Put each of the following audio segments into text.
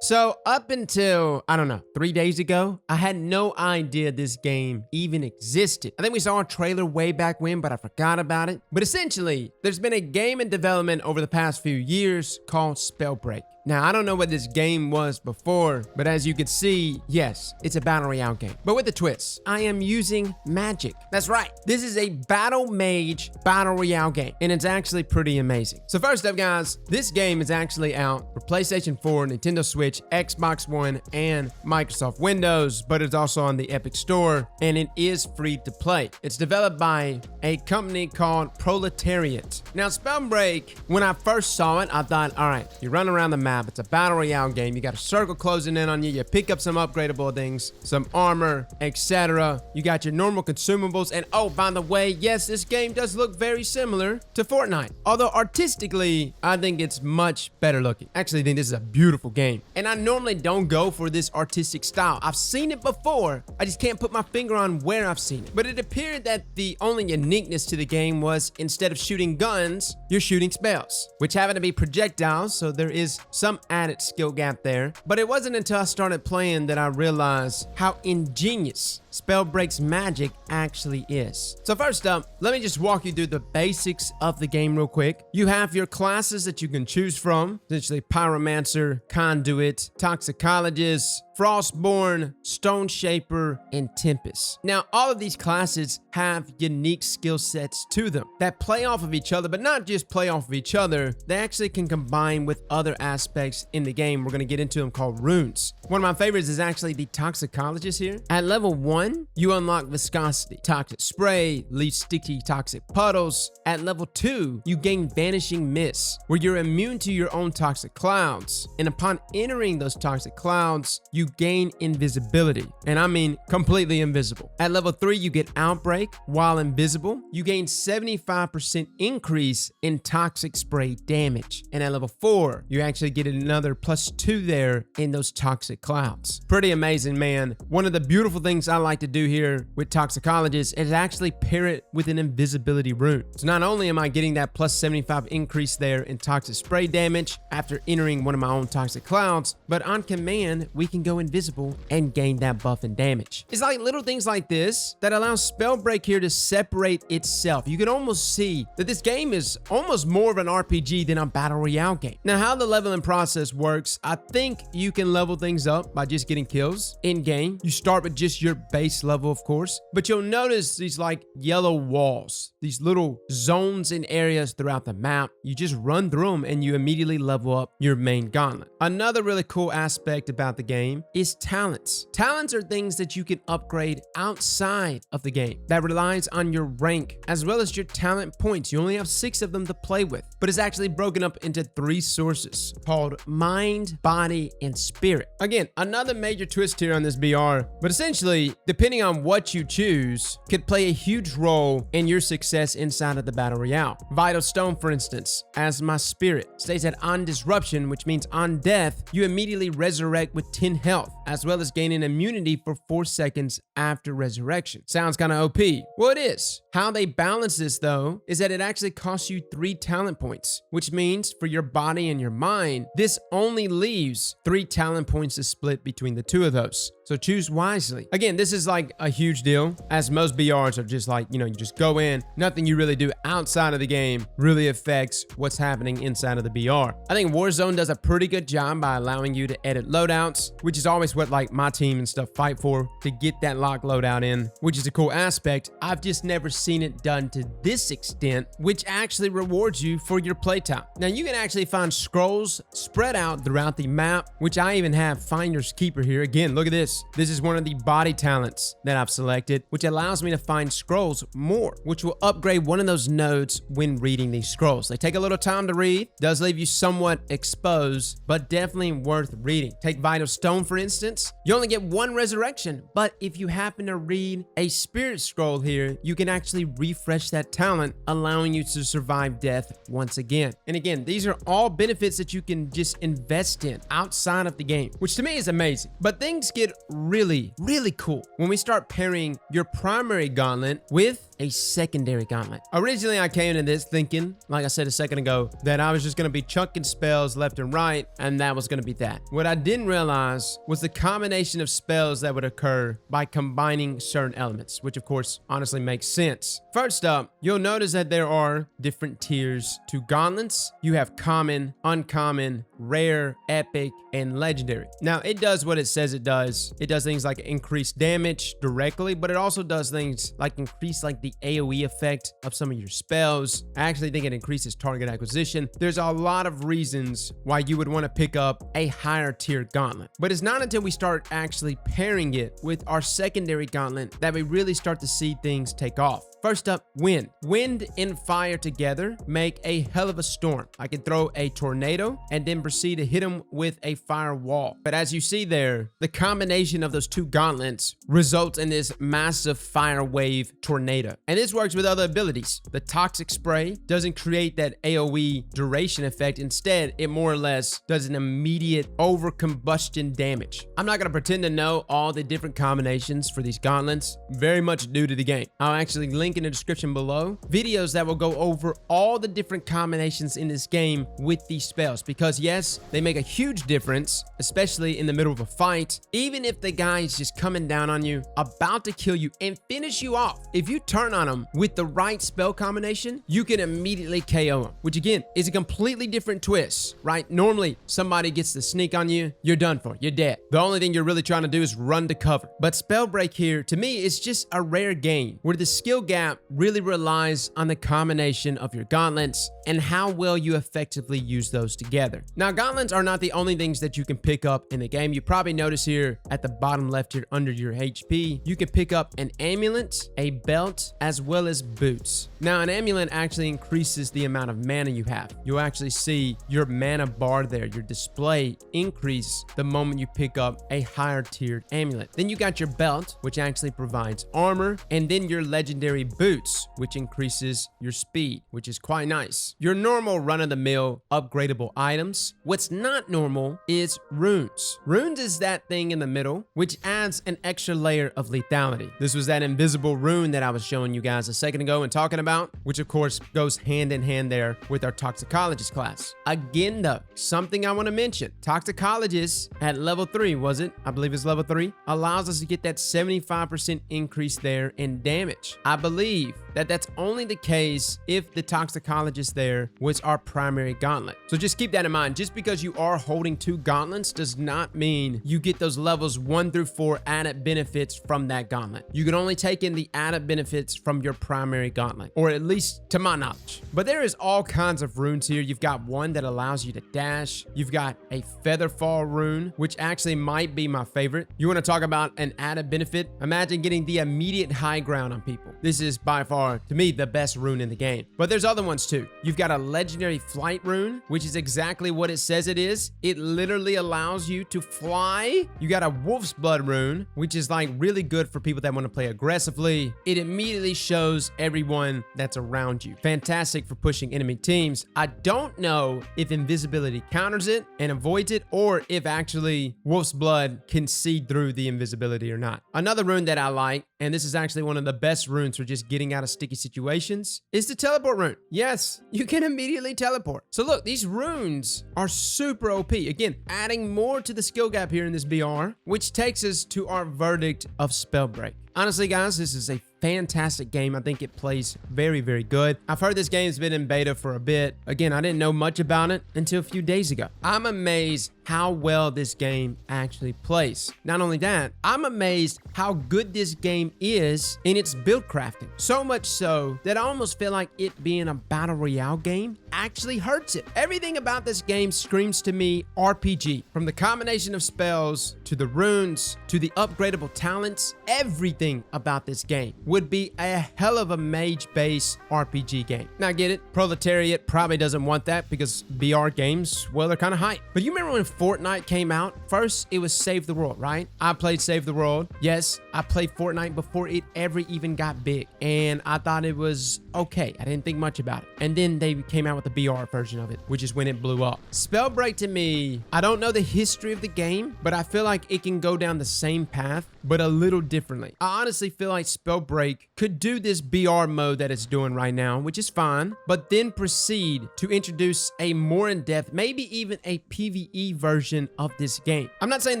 So up until, I don't know, 3 days ago, I had no idea this game even existed. I think we saw a trailer way back when, but I forgot about it. But essentially, there's been a game in development over the past few years called Spellbreak. Now, I don't know what this game was before, but as you can see, yes, it's a Battle Royale game. But with a twist, I am using magic. That's right. This is a Battle Mage Battle Royale game, and it's actually pretty amazing. So first up, guys, this game is actually out for PlayStation 4, Nintendo Switch, Xbox One, and Microsoft Windows, but it's also on the Epic Store, and it is free to play. It's developed by a company called Proletariat. Now, Spellbreak, when I first saw it, I thought, all right, you run around the map. It's a Battle Royale game. You got a circle closing in on you. You pick up some upgradable things, some armor, etc. You got your normal consumables. And oh, by the way, yes, this game does look very similar to Fortnite. Although artistically, I think it's much better looking. Actually, I think this is a beautiful game. And I normally don't go for this artistic style. I've seen it before. I just can't put my finger on where I've seen it. But it appeared that the only uniqueness to the game was instead of shooting guns, you're shooting spells, which happen to be projectiles. So there is some added skill gap there. But it wasn't until I started playing that I realized how ingenious Spellbreak's magic actually is. So first up, let me just walk you through the basics of the game real quick. You have your classes that you can choose from, essentially Pyromancer, Conduit, Toxicologist, Frostborn, Stone Shaper, and Tempest. Now, all of these classes have unique skill sets to them that play off of each other, but not just play off of each other. They actually can combine with other aspects in the game. We're going to get into them called runes. One of my favorites is actually the Toxicologist here. At level 1, you unlock Viscosity, Toxic Spray, leave sticky toxic puddles. At level 2, you gain Vanishing Mist, where you're immune to your own toxic clouds. And upon entering those toxic clouds, you gain invisibility, and I mean completely invisible. At level 3, you get Outbreak. While invisible, you gain 75% increase in toxic spray damage. And at level 4, you actually get another +2 there in those toxic clouds. Pretty amazing, man. One of the beautiful things I like to do here with Toxicologist is actually pair it with an invisibility rune. So not only am I getting that +75 increase there in toxic spray damage after entering one of my own toxic clouds, but on command, we can go invisible and gain that buff and damage. It's like little things like this that allow Spellbreak here to separate itself. You can almost see that this game is almost more of an RPG than a Battle Royale game. Now, how the leveling process works, I think you can level things up by just getting kills in game. You start with just your base level, of course, but you'll notice these like yellow walls, these little zones and areas throughout the map. You just run through them and you immediately level up your main gauntlet. Another really cool aspect about the game is talents. Talents are things that you can upgrade outside of the game that relies on your rank as well as your talent points. You only have 6 of them to play with, but it's actually broken up into 3 sources called mind, body, and spirit. Again, another major twist here on this BR, but essentially, depending on what you choose, could play a huge role in your success inside of the Battle Royale. Vital Stone, for instance, as my spirit, states that on disruption, which means on death, you immediately resurrect with 10 health, as well as gaining immunity for 4 seconds after resurrection. Sounds kind of OP. Well, it is. How they balance this, though, is that it actually costs you 3 talent points, which means for your body and your mind, this only leaves 3 talent points to split between the 2 of those. So choose wisely. Again, this is like a huge deal, as most BRs are just like, you just go in, nothing you really do outside of the game really affects what's happening inside of the BR. I think Warzone does a pretty good job by allowing you to edit loadouts, which is always what like my team and stuff fight for, to get that lock loadout in, which is a cool aspect. I've just never seen it done to this extent, which actually rewards you for your playtime. Now you can actually find scrolls spread out throughout the map, which I even have Finder's Keeper here. Again, look at this. This is one of the body talents that I've selected, which allows me to find scrolls more, which will upgrade one of those nodes when reading these scrolls. They take a little time to read, does leave you somewhat exposed, but definitely worth reading. Take Vital Stone, for instance. You only get 1 resurrection, but if you happen to read a spirit scroll here, you can actually refresh that talent, allowing you to survive death once again. And again, these are all benefits that you can just invest in outside of the game, which to me is amazing. But things get really, really cool when we start pairing your primary gauntlet with a secondary gauntlet. Originally, I came into this thinking, like I said a second ago, that I was just going to be chunking spells left and right, and that was going to be that. What I didn't realize was the combination of spells that would occur by combining certain elements, which of course honestly makes sense. First up, you'll notice that there are different tiers to gauntlets. You have common, uncommon, rare, epic, and legendary. Now, it does what it says it does. It does things like increase damage directly, but it also does things like increase like the AoE effect of some of your spells. I actually think it increases target acquisition. There's a lot of reasons why you would want to pick up a higher tier gauntlet, but it's not until we start actually pairing it with our secondary gauntlet that we really start to see things take off. First up, wind. Wind and fire together make a hell of a storm. I can throw a tornado and then proceed to hit him with a fire wall. But as you see there, the combination of those two gauntlets results in this massive fire wave tornado. And this works with other abilities. The toxic spray doesn't create that AoE duration effect. Instead, it more or less does an immediate over combustion damage. I'm not going to pretend to know all the different combinations for these gauntlets, very much new to the game. I'll actually link in the description below videos that will go over all the different combinations in this game with these spells, because yes, they make a huge difference, especially in the middle of a fight. Even if the guy is just coming down on you, about to kill you and finish you off, if you turn on him with the right spell combination, you can immediately KO him, which again is a completely different twist, right? Normally somebody gets the sneak on you, you're done for, you're dead. The only thing you're really trying to do is run to cover. But Spellbreak here, to me, is just a rare game where the skill gap really relies on the combination of your gauntlets and how well you effectively use those together. Now, gauntlets are not the only things that you can pick up in the game. You probably notice here at the bottom left here under your HP, you can pick up an amulet, a belt, as well as boots. Now, an amulet actually increases the amount of mana you have. You'll actually see your mana bar there, your display increase the moment you pick up a higher tiered amulet. Then you got your belt, which actually provides armor, and then your legendary boots, which increases your speed, which is quite nice. Your normal run-of-the-mill upgradable items. What's not normal is runes. Runes is that thing in the middle, which adds an extra layer of lethality. This was that invisible rune that I was showing you guys a second ago and talking about, which of course goes hand in hand there with our toxicologist class. Again though, something I want to mention. Toxicologist at level 3, was it? I believe it's level 3, allows us to get that 75% increase there in damage. I believe that that's only the case if the toxicologist there was our primary gauntlet. So just keep that in mind. Just because you are holding two gauntlets does not mean you get those levels 1 through 4 added benefits from that gauntlet. You can only take in the added benefits from your primary gauntlet, or at least to my knowledge. But there is all kinds of runes here. You've got one that allows you to dash. You've got a featherfall rune, which actually might be my favorite. You want to talk about an added benefit? Imagine getting the immediate high ground on people. This is by far, to me, the best rune in the game. But there's other ones too. You've got a legendary flight rune, which is exactly what it says it is. It literally allows you to fly. You got a wolf's blood rune, which is like really good for people that want to play aggressively. It immediately shows everyone that's around you. Fantastic for pushing enemy teams. I don't know if invisibility counters it and avoids it, or if actually wolf's blood can see through the invisibility or not. Another rune that I like, and this is actually one of the best runes for just getting out of sticky situations, is the teleport rune. Yes, you can immediately teleport. So look, these runes are super OP. Again, adding more to the skill gap here in this BR, which takes us to our verdict of Spellbreak. Honestly, guys, this is a fantastic game. I think it plays very, very good. I've heard this game's been in beta for a bit. Again, I didn't know much about it until a few days ago. I'm amazed how well this game actually plays. Not only that, I'm amazed how good this game is in its build crafting. So much so that I almost feel like it being a battle royale game actually hurts it. Everything about this game screams to me RPG. From the combination of spells, to the runes, to the upgradable talents, everything about this game would be a hell of a mage-based RPG game. Now, I get it, Proletariat probably doesn't want that because BR games, well, they're kind of hype. But you remember when Fortnite came out? First, it was Save the World, right? I played Save the World. Yes, I played Fortnite before it ever even got big, and I thought it was okay. I didn't think much about it. And then they came out with the BR version of it, which is when it blew up. Spellbreak, to me, I don't know the history of the game, but I feel like it can go down the same path, but a little differently. I honestly feel like Spellbreak could do this BR mode that it's doing right now, which is fine, but then proceed to introduce a more in-depth, maybe even a PvE version of this game. I'm not saying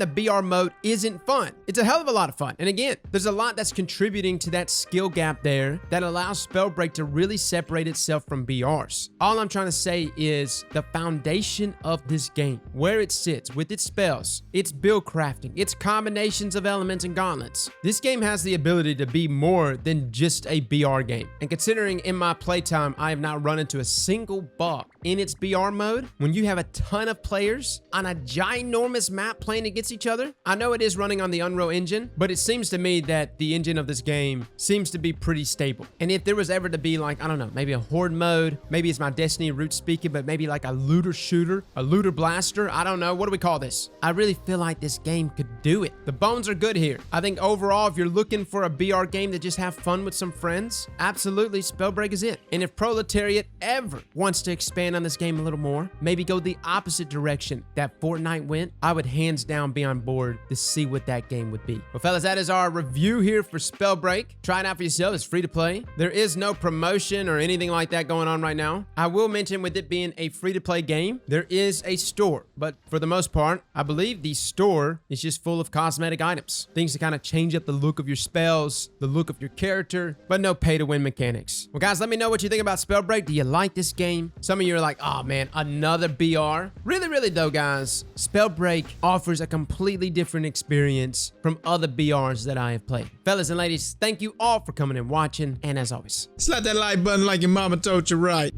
the BR mode isn't fun. It's a hell of a lot of fun. And again, there's a lot that's contributing to that skill gap there that allows Spellbreak to really separate itself from BRs. All I'm trying to say is the foundation of this game, where it sits with its spells, its build crafting, its combinations of elements and gauntlets. This game has the ability to be more than just a BR game. And considering in my playtime, I have not run into a single bug in its BR mode, when you have a ton of players on a ginormous map playing against each other, I know it is running on the Unreal Engine, but it seems to me that the engine of this game seems to be pretty stable. And if there was ever to be like, I don't know, maybe a horde mode, maybe it's my Destiny root speaking, but maybe like a looter shooter, a looter blaster, I don't know, what do we call this? I really feel like this game could do it. The bones are good here. I think overall, if you're looking for a BR game to just have fun with some friends, absolutely, Spellbreak is it. And if Proletariat ever wants to expand on this game a little more, maybe go the opposite direction that Fortnite went, I would hands down be on board to see what that game would be. Well, fellas, that is our review here for Spellbreak. Try it out for yourself. It's free to play. There is no promotion or anything like that going on right now. I will mention, with it being a free to play game, there is a store, but for the most part, I believe the store is just full of cosmetic items, things to kind of change up the look of your spells, the look of your character, but no pay to win mechanics. Well, guys, let me know what you think about Spellbreak. Do you like this game? Some of you are like, oh man, another BR. Really though, guys, Spellbreak offers a completely different experience from other BRs that I have played. Fellas and ladies, thank you all for coming and watching, and as always, Slap that like button like your mama told you right.